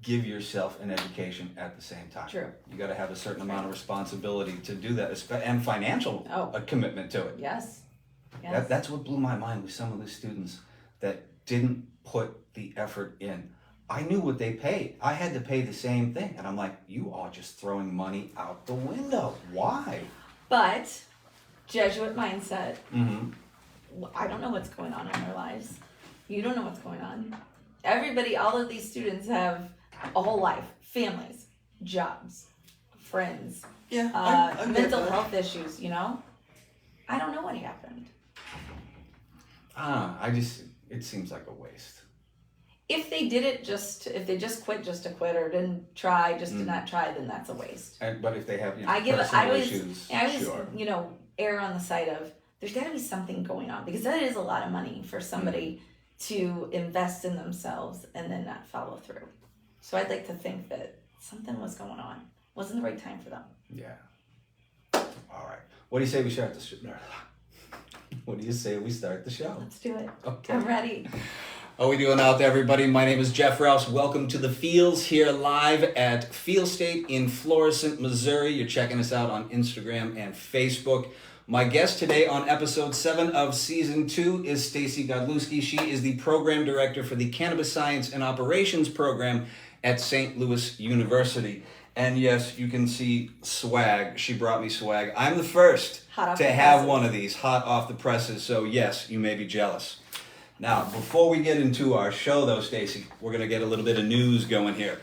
give yourself an education at the same time. True. You got to have a certain amount of responsibility to do that, and financial commitment to it. Yes. That's what blew my mind with some of the students that didn't put the effort in. I knew what they paid. I had to pay the same thing. And I'm like, you are just throwing money out the window. Why? But Jesuit mindset. Mm-hmm. I don't know what's going on in their lives. You don't know what's going on. Everybody, all of these students have a whole life, families, jobs, friends, I mental health issues, you know? I don't know what happened. It seems like a waste. If they did it if they just quit just to quit or didn't try just to not try, then that's a waste. But if they have, I always, issues, sure. Err on the side of, there's got to be something going on, because that is a lot of money for somebody to invest in themselves and then not follow through. So I'd like to think that something was going on. Wasn't the right time for them. Yeah. All right. What do you say we start the show? What do you say we start the show? Let's do it. Okay. I'm ready. How are we doing out there, everybody? My name is Jeff Rowse. Welcome to the Fields here live at Field State in Florissant, Missouri. You're checking us out on Instagram and Facebook. My guest today on episode 7 of season 2 is Stacy Godlewski. She is the program director for the Cannabis Science and Operations program at St. Louis University. And yes, you can see swag. She brought me swag. I'm the first to have one of these hot off the presses. So yes, you may be jealous. Now, before we get into our show though, Stacy, we're going to get a little bit of news going here.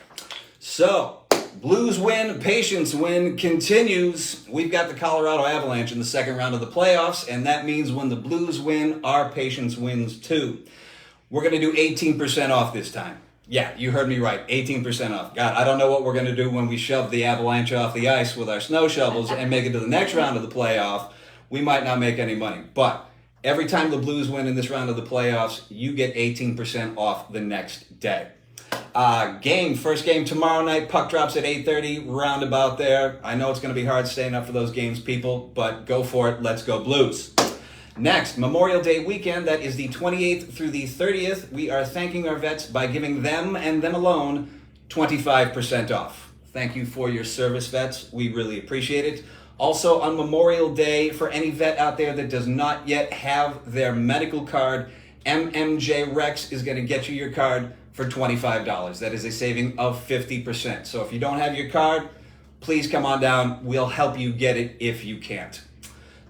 So, Blues win, Patience win continues. We've got the Colorado Avalanche in the second round of the playoffs, and that means when the Blues win, our Patience wins too. We're going to do 18% off this time. Yeah, you heard me right, 18% off. God, I don't know what we're going to do when we shove the Avalanche off the ice with our snow shovels and make it to the next round of the playoff. We might not make any money, but every time the Blues win in this round of the playoffs, you get 18% off the next day. First game tomorrow night, puck drops at 8:30, roundabout there. I know it's going to be hard staying up for those games, people, but go for it. Let's go Blues. Next, Memorial Day weekend, that is the 28th through the 30th. We are thanking our vets by giving them and them alone 25% off. Thank you for your service, vets. We really appreciate it. Also, on Memorial Day, for any vet out there that does not yet have their medical card, MMJ Rex is going to get you your card for $25. That is a saving of 50%. So if you don't have your card, please come on down. We'll help you get it if you can't.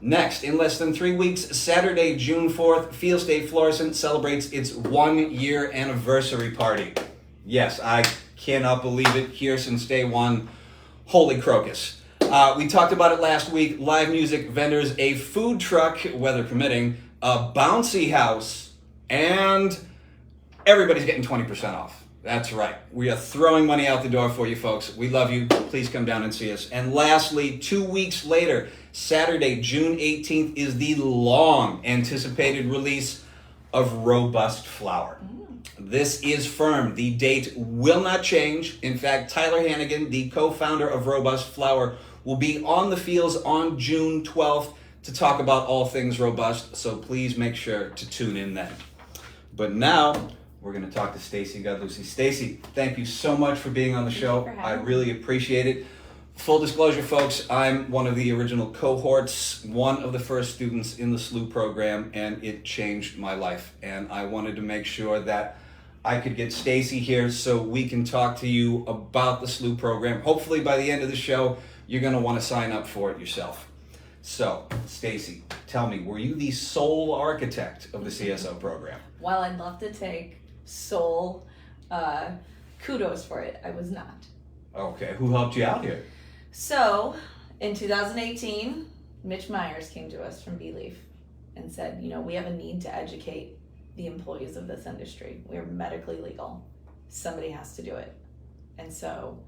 Next, in less than 3 weeks, Saturday, June 4th, Field State Florissant celebrates its 1-year anniversary party. Yes, I cannot believe it. Here since day one. Holy crocus. We talked about it last week. Live music, vendors, a food truck, weather permitting, a bouncy house, and everybody's getting 20% off. That's right. We are throwing money out the door for you folks. We love you. Please come down and see us. And lastly, 2 weeks later, Saturday, June 18th, is the long anticipated release of Robust Flower. This is firm. The date will not change. In fact, Tyler Hannigan, the co-founder of Robust Flower, will be on the fields on June 12th to talk about all things Robust. So please make sure to tune in then. But now, we're going to talk to Stacy Godlewski. Stacy, thank you so much for being on the show. I really appreciate it. Full disclosure, folks, I'm one of the original cohorts, one of the first students in the SLU program, and it changed my life. And I wanted to make sure that I could get Stacy here so we can talk to you about the SLU program. Hopefully by the end of the show, you're going to want to sign up for it yourself. So, Stacy, tell me, were you the sole architect of the CSO program? While I'd love to take sole kudos for it, I was not. Okay, who helped you out here? So, in 2018, Mitch Myers came to us from B-Leaf and said, we have a need to educate the employees of this industry. We're medically legal. Somebody has to do it. And so,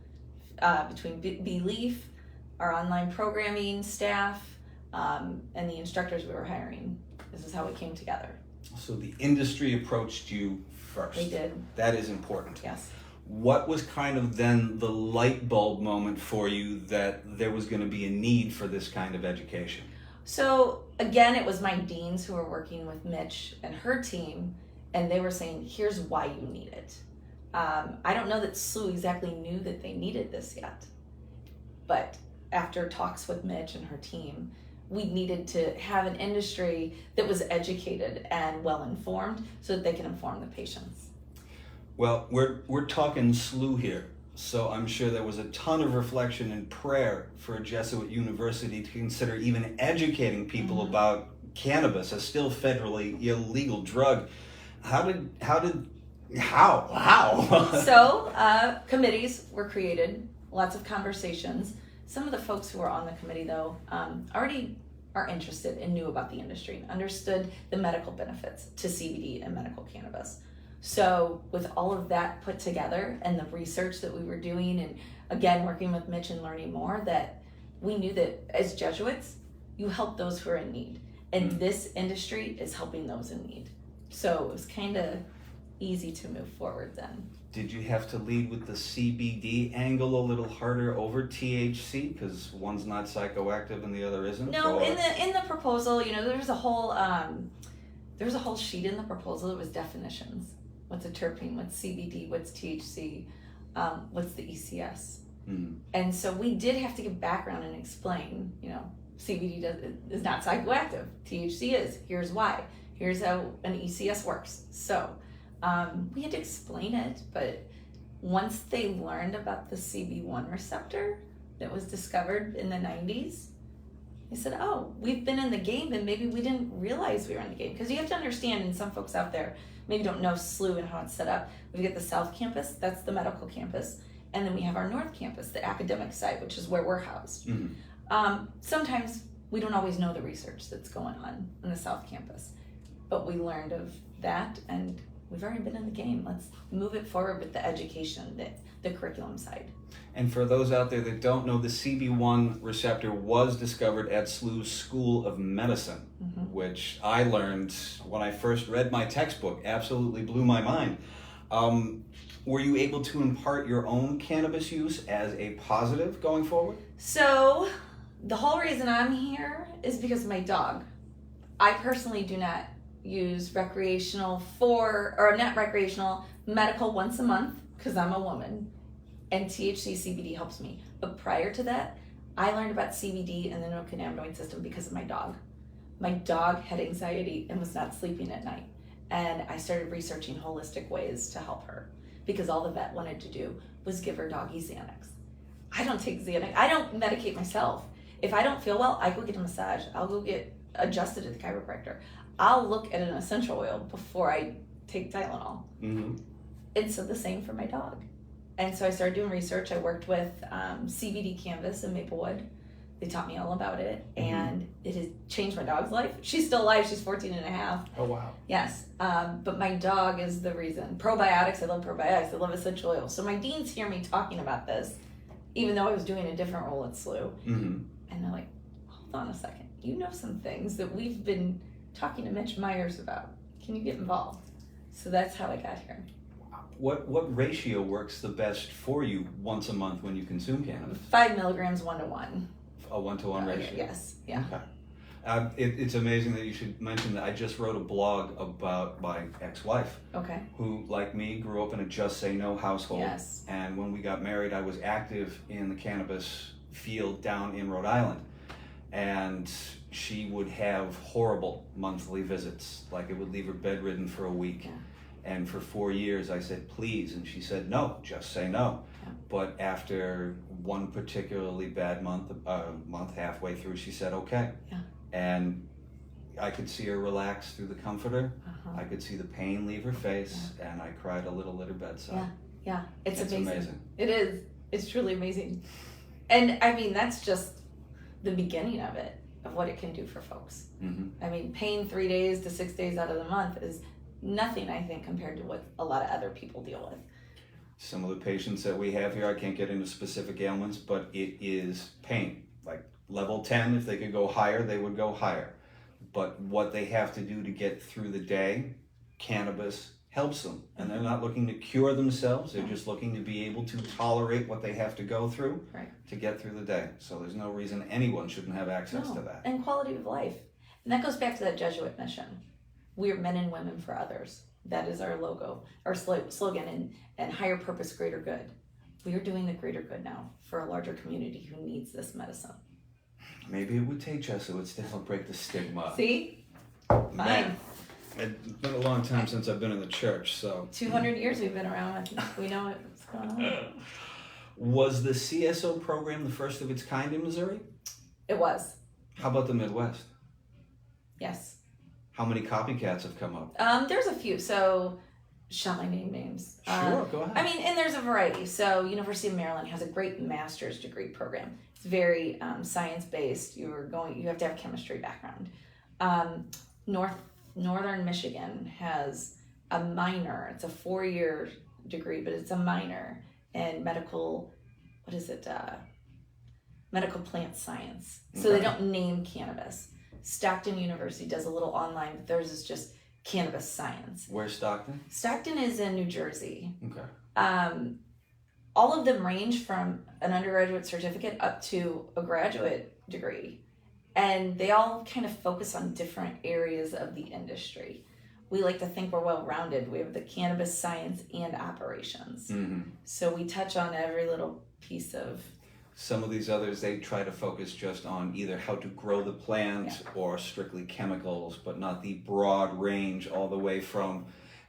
between B-Leaf, our online programming staff, and the instructors we were hiring, this is how we came together. So the industry approached you first. They did. That is important. Yes. What was kind of then the light bulb moment for you that there was going to be a need for this kind of education? So again, it was my deans who were working with Mitch and her team, and they were saying, here's why you need it. I don't know that SLU exactly knew that they needed this yet, but after talks with Mitch and her team, we needed to have an industry that was educated and well informed so that they can inform the patients. Well, we're talking SLU here, so I'm sure there was a ton of reflection and prayer for a Jesuit university to consider even educating people about cannabis, a still federally illegal drug. How? So committees were created, lots of conversations. Some of the folks who were on the committee, though, already are interested and knew about the industry, understood the medical benefits to CBD and medical cannabis. So with all of that put together and the research that we were doing, and again, working with Mitch and learning more, that we knew that as Jesuits, you help those who are in need. And this industry is helping those in need. So it was kind of easy to move forward then. Did you have to lead with the CBD angle a little harder over THC because one's not psychoactive and the other isn't? No, or? in the proposal, there was a whole sheet in the proposal that was definitions. What's a terpene? What's CBD? What's THC? What's the ECS? And so we did have to give background and explain. CBD is not psychoactive. THC is. Here's why. Here's how an ECS works. So we had to explain it, but once they learned about the CB1 receptor that was discovered in the 90s, they said, oh, we've been in the game and maybe we didn't realize we were in the game. Because you have to understand, and some folks out there maybe don't know SLU and how it's set up. We get the South Campus, that's the medical campus, and then we have our North Campus, the academic side, which is where we're housed. Sometimes we don't always know the research that's going on in the South Campus, but we learned of that and we've already been in the game. Let's move it forward with the education, the curriculum side. And for those out there that don't know, the CB1 receptor was discovered at SLU's School of Medicine, which I learned when I first read my textbook. Absolutely blew my mind. Were you able to impart your own cannabis use as a positive going forward? So the whole reason I'm here is because of my dog. I personally do not use recreational medical once a month because I'm a woman, and THC CBD helps me. But prior to that, I learned about CBD and the endocannabinoid system because of my dog. My dog had anxiety and was not sleeping at night, and I started researching holistic ways to help her because all the vet wanted to do was give her doggy Xanax. I don't take Xanax. I don't medicate myself. If I don't feel well, I go get a massage. I'll go get adjusted at the chiropractor. I'll look at an essential oil before I take Tylenol. And so the same for my dog. And so I started doing research. I worked with CBD Canvas in Maplewood. They taught me all about it, and it has changed my dog's life. She's still alive. She's 14 and a half. Oh, wow. Yes. But my dog is the reason. Probiotics, I love probiotics. I love essential oils. So my deans hear me talking about this, even though I was doing a different role at SLU. And they're like, hold on a second. You know some things that we've been talking to Mitch Myers about. Can you get involved? So that's how I got here. What ratio works the best for you once a month when you consume cannabis? 5 milligrams 1-to-1. A 1-to-1 ratio? Yes. Yeah. Okay. It's amazing that you should mention that. I just wrote a blog about my ex-wife. Okay. Who, like me, grew up in a just say no household. Yes. And when we got married, I was active in the cannabis field down in Rhode Island. And she would have horrible monthly visits. Like it would leave her bedridden for a week. Yeah. And for 4 years I said, please. And she said, no, just say no. Yeah. But after one particularly bad month, month halfway through, she said, okay. Yeah. And I could see her relax through the comforter. I could see the pain leave her face. Yeah. And I cried a little at her bedside. Yeah. It's amazing. It is. It's truly amazing. And I mean, that's just the beginning of it, of what it can do for folks. I mean, pain 3 days to 6 days out of the month is nothing, I think, compared to what a lot of other people deal with. Some of the patients that we have here, I can't get into specific ailments, but it is pain. Like level 10, if they could go higher, they would go higher. But what they have to do to get through the day, cannabis helps them. And they're not looking to cure themselves, they're just looking to be able to tolerate what they have to go through to get through the day. So there's no reason anyone shouldn't have access to that. And quality of life. And that goes back to that Jesuit mission. We are men and women for others. That is our logo, our slogan, and higher purpose, greater good. We are doing the greater good now for a larger community who needs this medicine. Maybe it would take Jesuits to help break the stigma. See? Fine. Man, it's been a long time since I've been in the church, so. 200 years we've been around. I think we know what's going on. Was the CSO program the first of its kind in Missouri? It was. How about the Midwest? Yes. How many copycats have come up? There's a few. So, shall I name names? Sure, go ahead. I mean, and there's a variety. So, University of Maryland has a great master's degree program. It's very science-based. You have to have chemistry background. Northern Michigan has a minor. It's a 4-year degree, but it's a minor in medical. What is it? Medical plant science. So Okay. they don't name cannabis. Stockton University does a little online, but theirs is just cannabis science. Where's Stockton? Stockton is in New Jersey. Okay. All of them range from an undergraduate certificate up to a graduate degree. And they all kind of focus on different areas of the industry. We like to think we're well-rounded. We have the cannabis science and operations. Mm-hmm. So we touch on every little piece of... Some of these others, they try to focus just on either how to grow the plant or strictly chemicals, but not the broad range all the way from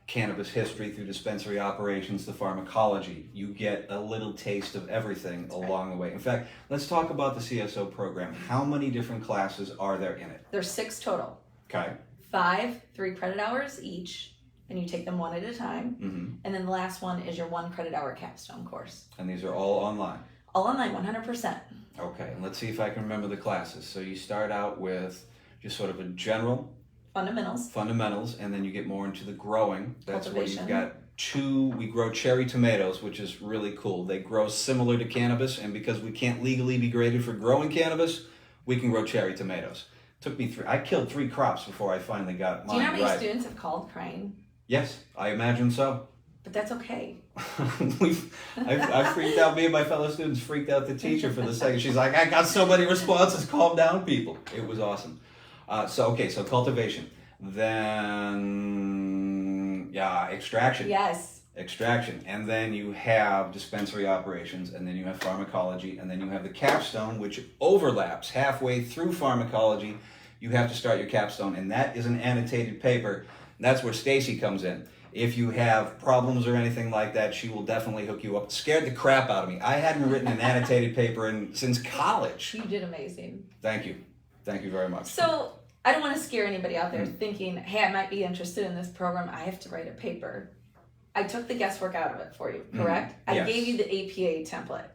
cannabis history through dispensary operations to pharmacology. You get a little taste of everything along the way. In fact, let's talk about the CSO program. How many different classes are there in it? There's 6 total. Okay. 5 3 credit hours each, and you take them one at a time. Mm-hmm. And then the last one is your 1 credit hour capstone course. And these are all online? All online, 100%. Okay, and let's see if I can remember the classes. So you start out with just sort of a general fundamentals, and then you get more into the growing. That's where you've got we grow cherry tomatoes, which is really cool. They grow similar to cannabis, and because we can't legally be graded for growing cannabis, we can grow cherry tomatoes. Took me I killed 3 crops before I finally got mine right. Do you know how many students have called crying? Yes, I imagine so. But that's okay. I freaked out. Me and my fellow students freaked out the teacher for the second. She's like, I got so many responses. Calm down, people. It was awesome. So cultivation. Then, extraction. Yes. Extraction. And then you have dispensary operations, and then you have pharmacology, and then you have the capstone, which overlaps halfway through pharmacology. You have to start your capstone, and that is an annotated paper. And that's where Stacy comes in. If you have problems or anything like that, she will definitely hook you up. It scared the crap out of me. I hadn't written an annotated paper since college. You did amazing. Thank you. Thank you very much. So I don't want to scare anybody out there thinking, hey, I might be interested in this program. I have to write a paper. I took the guesswork out of it for you, correct? Yes. I gave you the APA template.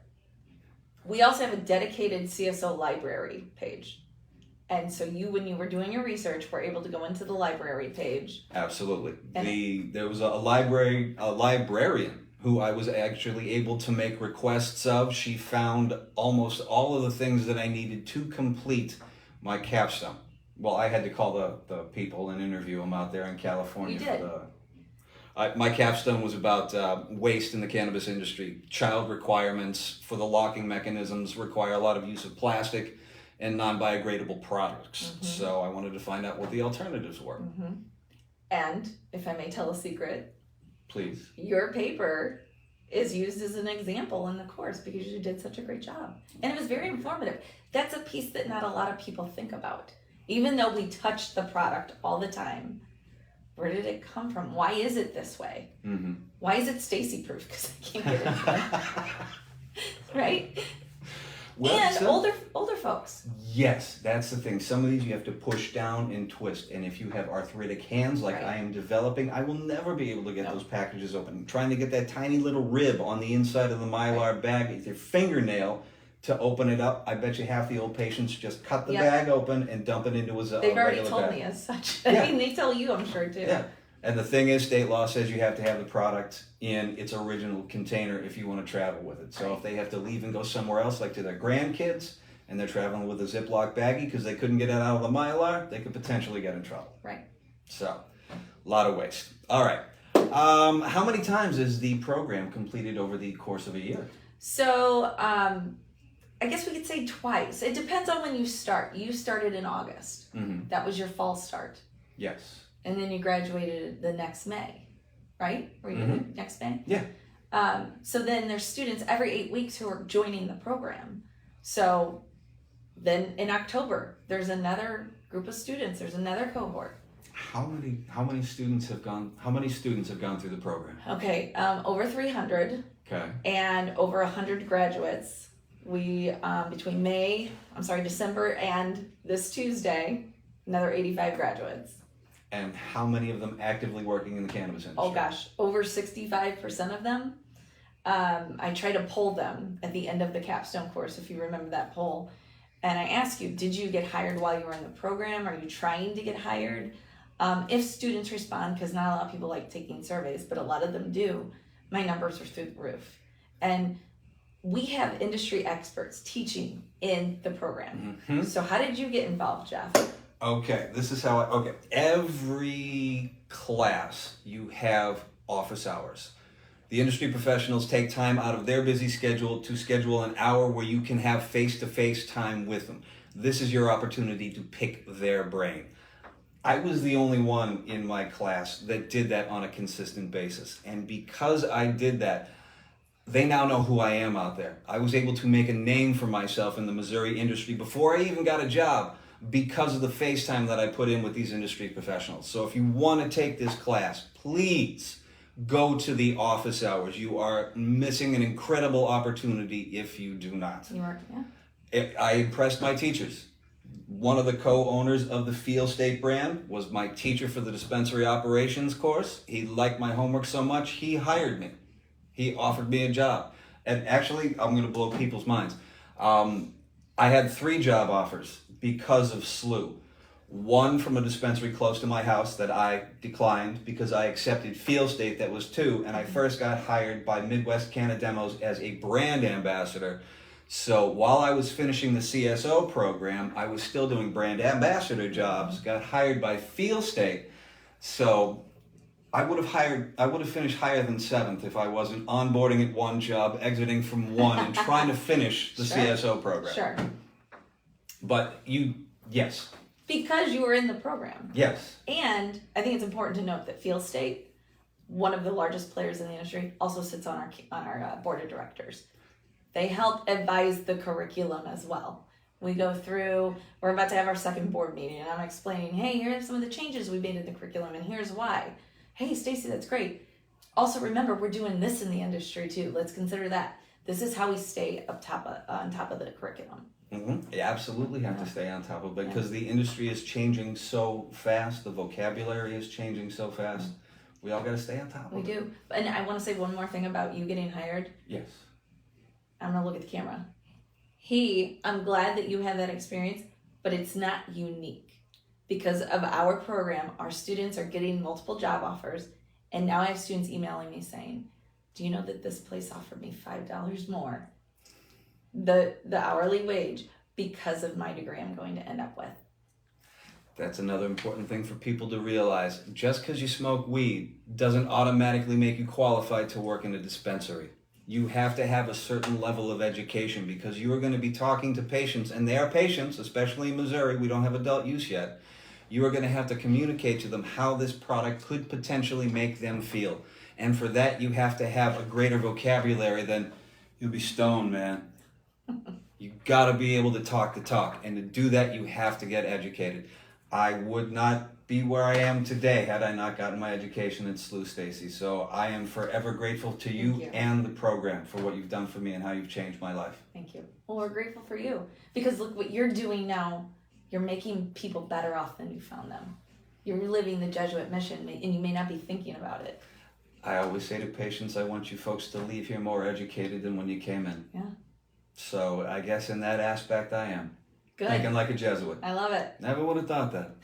We also have a dedicated CSO library page. And so when you were doing your research, were able to go into the library page. Absolutely. There was a librarian who I was actually able to make requests of. She found almost all of the things that I needed to complete my capstone. Well, I had to call the people and interview them out there in California. You did. My capstone was about waste in the cannabis industry. Child requirements for the locking mechanisms require a lot of use of plastic and non-biodegradable products. Mm-hmm. So I wanted to find out what the alternatives were. Mm-hmm. And if I may tell a secret, Please. Your paper is used as an example in the course because you did such a great job. And it was very informative. That's a piece that not a lot of people think about. Even though we touch the product all the time, where did it come from? Why is it this way? Mm-hmm. Why is it Stacy proof? Because I can't get it done. Right? Well, and older folks. Yes, that's the thing. Some of these you have to push down and twist. And if you have arthritic hands like I am developing, I will never be able to get those packages open. Trying to get that tiny little rib on the inside of the Mylar bag with your fingernail to open it up. I bet you half the old patients just cut the bag open and dump it into a regular bag. They've already told me as such. I mean, they tell you, I'm sure, too. Yeah. And the thing is, state law says you have to have the product in its original container if you want to travel with it. So if they have to leave and go somewhere else, like to their grandkids, and they're traveling with a Ziploc baggie because they couldn't get it out of the Mylar, they could potentially get in trouble. Right. So, a lot of waste. All right. How many times is the program completed over the course of a year? So, I guess we could say twice. It depends on when you start. You started in August. Mm-hmm. That was your fall start. Yes. And then you graduated the next May. right? Were you next May? Yeah. So then there's students every 8 weeks who are joining the program. So then in October, there's another group of students. There's another cohort. How many students have gone through the program? Okay, over 300. Okay. And over 100 graduates. We between December and this Tuesday, another 85 graduates. And how many of them actively working in the cannabis industry? Oh gosh, over 65% of them. I try to poll them at the end of the capstone course, if you remember that poll. And I ask you, did you get hired while you were in the program? Are you trying to get hired? If students respond, because not a lot of people like taking surveys, but a lot of them do, my numbers are through the roof. And we have industry experts teaching in the program. So how did you get involved, Jeff? Okay, this is how every class you have office hours. The industry professionals take time out of their busy schedule to schedule an hour where you can have face-to-face time with them. This is your opportunity to pick their brain. I was the only one in my class that did that on a consistent basis. And because I did that, they now know who I am out there. I was able to make a name for myself in the Missouri industry before I even got a job because of the face time that I put in with these industry professionals. So if you want to take this class, please go to the office hours. You are missing an incredible opportunity if you do not. You are, yeah. I impressed my teachers. One of the co-owners of the Feel State brand was my teacher for the dispensary operations course. He liked my homework so much, he hired me. He offered me a job. And actually, I'm going to blow people's minds. I had 3 job offers because of SLU. One from a dispensary close to my house that I declined because I accepted Feel State, that was 2. And I first got hired by Midwest Cannademos as a brand ambassador. So while I was finishing the CSO program, I was still doing brand ambassador jobs, got hired by Feel State. So I would have finished higher than 7th if I wasn't onboarding at one job, exiting from one, and trying to finish the CSO program. Sure. But yes. Because you were in the program. Yes. And I think it's important to note that Feel State, one of the largest players in the industry, also sits on our board of directors. They help advise the curriculum as well. We go through, we're about to have our second board meeting, and I'm explaining, hey, here are some of the changes we made in the curriculum, and here's why. Hey, Stacy, that's great. Also, remember, we're doing this in the industry too. Let's consider that. This is how we stay on top of the curriculum. You absolutely have to stay on top of it because the industry is changing so fast. The vocabulary is changing so fast. We all got to stay on top of it. We do. And I want to say one more thing about you getting hired. Yes. I'm going to look at the camera. I'm glad that you had that experience, but it's not unique. Because of our program, our students are getting multiple job offers, and now I have students emailing me saying, do you know that this place offered me $5 more, the hourly wage, because of my degree I'm going to end up with? That's another important thing for people to realize. Just because you smoke weed doesn't automatically make you qualified to work in a dispensary. You have to have a certain level of education because you are going to be talking to patients, and they are patients, especially in Missouri. We don't have adult use yet. You are going to have to communicate to them how this product could potentially make them feel. And for that, you have to have a greater vocabulary than, you'll be stoned, man. You got to be able to talk the talk. And to do that, you have to get educated. I would not be where I am today had I not gotten my education at SLU, Stacy. So I am forever grateful to you and the program for what you've done for me and how you've changed my life. Thank you. Well, we're grateful for you. Because look what you're doing now. You're making people better off than you found them. You're living the Jesuit mission, and you may not be thinking about it. I always say to patients, I want you folks to leave here more educated than when you came in. Yeah. So I guess in that aspect, I am. Good. Thinking like a Jesuit. I love it. Never would have thought that.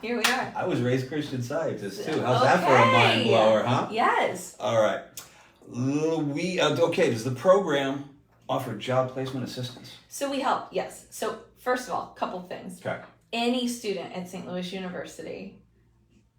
Here we are. I was raised Christian Scientist too. How's that for a mind blower, huh? Yes. All right. Okay, does the program offer job placement assistance? So we help, yes. So first of all, a couple things. Okay. Any student at St. Louis University,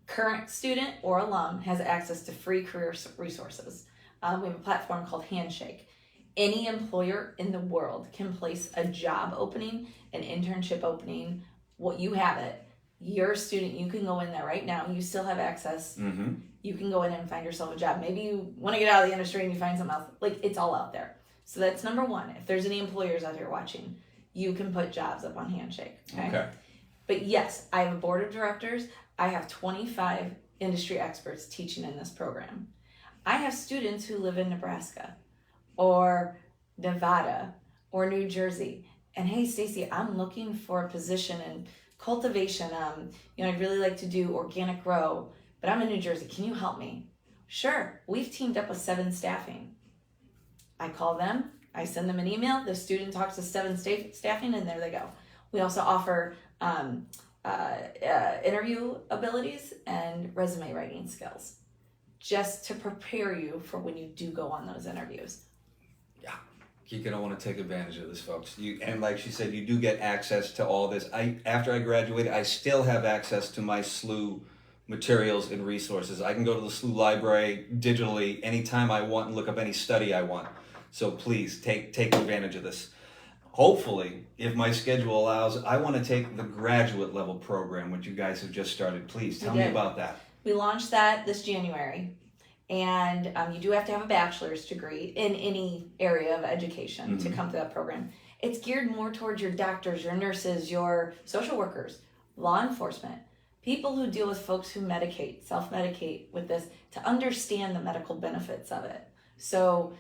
current student or alum, has access to free career resources. We have a platform called Handshake. Any employer in the world can place a job opening, an internship opening, what you have it, You're a student, you can go in there right now. You still have access. Mm-hmm. You can go in and find yourself a job. Maybe you want to get out of the industry and you find something else. Like, it's all out there. So that's number one. If there's any employers out here watching, you can put jobs up on Handshake. Okay. But yes, I have a board of directors. I have 25 industry experts teaching in this program. I have students who live in Nebraska or Nevada or New Jersey. And hey, Stacy, I'm looking for a position in cultivation. I'd really like to do organic grow, but I'm in New Jersey. Can you help me? Sure. We've teamed up with 7 staffing. I call them, I send them an email, the student talks to 7 staffing, and there they go. We also offer interview abilities and resume writing skills, just to prepare you for when you do go on those interviews. Yeah, you're gonna want to take advantage of this, folks. And like she said, you do get access to all this. After I graduated, I still have access to my SLU materials and resources. I can go to the SLU library digitally anytime I want and look up any study I want. So please take advantage of this. Hopefully, if my schedule allows, I want to take the graduate level program, which you guys have just started. Please tell me about that. We launched that this January, and you do have to have a bachelor's degree in any area of education to come to that program. It's geared more towards your doctors, your nurses, your social workers, law enforcement, people who deal with folks who medicate, self-medicate with this, to understand the medical benefits of it. So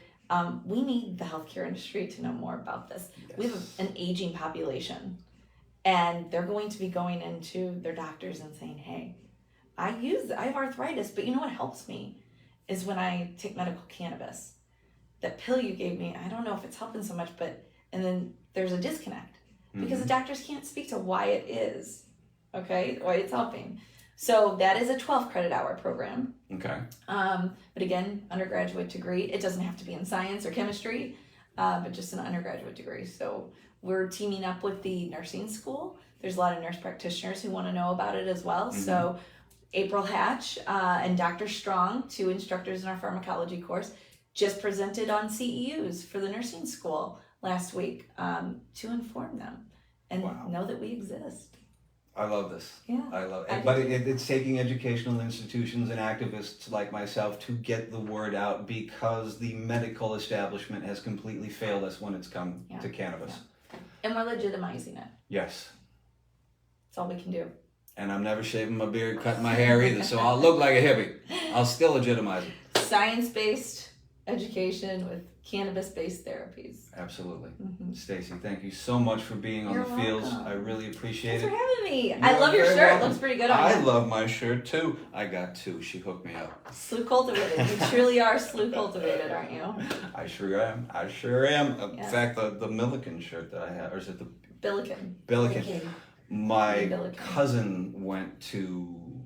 we need the healthcare industry to know more about this. Yes. We have an aging population, and they're going to be going into their doctors and saying, hey, I have arthritis, but you know what helps me is when I take medical cannabis. That pill you gave me, I don't know if it's helping so much, and then there's a disconnect because the doctors can't speak to why it is, okay, why it's helping. So that is a 12 credit hour program. Okay. But again, undergraduate degree. It doesn't have to be in science or chemistry, but just an undergraduate degree. So we're teaming up with the nursing school. There's a lot of nurse practitioners who want to know about it as well. So April Hatch and Dr. Strong, 2 instructors in our pharmacology course, just presented on CEUs for the nursing school last week to inform them and know that we exist. I love this. Yeah. I love it. But it's taking educational institutions and activists like myself to get the word out, because the medical establishment has completely failed us when it's come to cannabis. Yeah. And we're legitimizing it. Yes. That's all we can do. And I'm never shaving my beard, cutting my hair either, so I'll look like a hippie. I'll still legitimize it. Science-based education with cannabis-based therapies. Absolutely. Stacy, thank you so much for being on the fields. I really appreciate Thanks it. for having me. I love your shirt. Welcome. It looks pretty good on you. I love my shirt too. I got 2. She hooked me up. SLU cultivated. You truly are SLU cultivated, aren't you? I sure am. In fact, the Milliken shirt that I have, or is it the Billiken. My cousin went to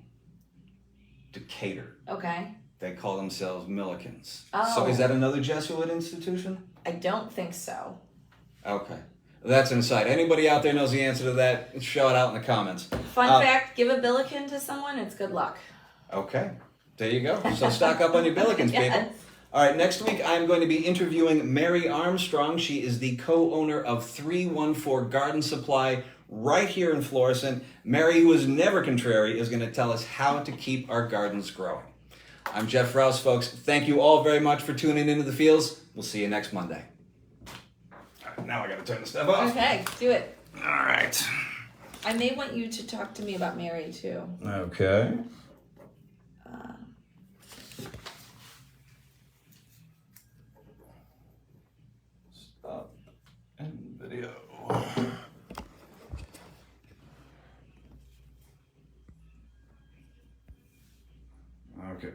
Decatur. Okay. They call themselves Millikens. Oh. So is that another Jesuit institution? I don't think so. Okay. That's insight. Anybody out there knows the answer to that? Shout it out in the comments. Fun fact, give a Billiken to someone, it's good luck. Okay. There you go. So stock up on your Billikens, people. All right, next week I'm going to be interviewing Mary Armstrong. She is the co-owner of 314 Garden Supply right here in Florissant. Mary, who is never contrary, is going to tell us how to keep our gardens growing. I'm Jeff Rowse, folks. Thank you all very much for tuning into The Fields. We'll see you next Monday. All right, now I got to turn the stuff off. Okay, do it. All right. I may want you to talk to me about Mary, too. Okay. Stop and video. Okay,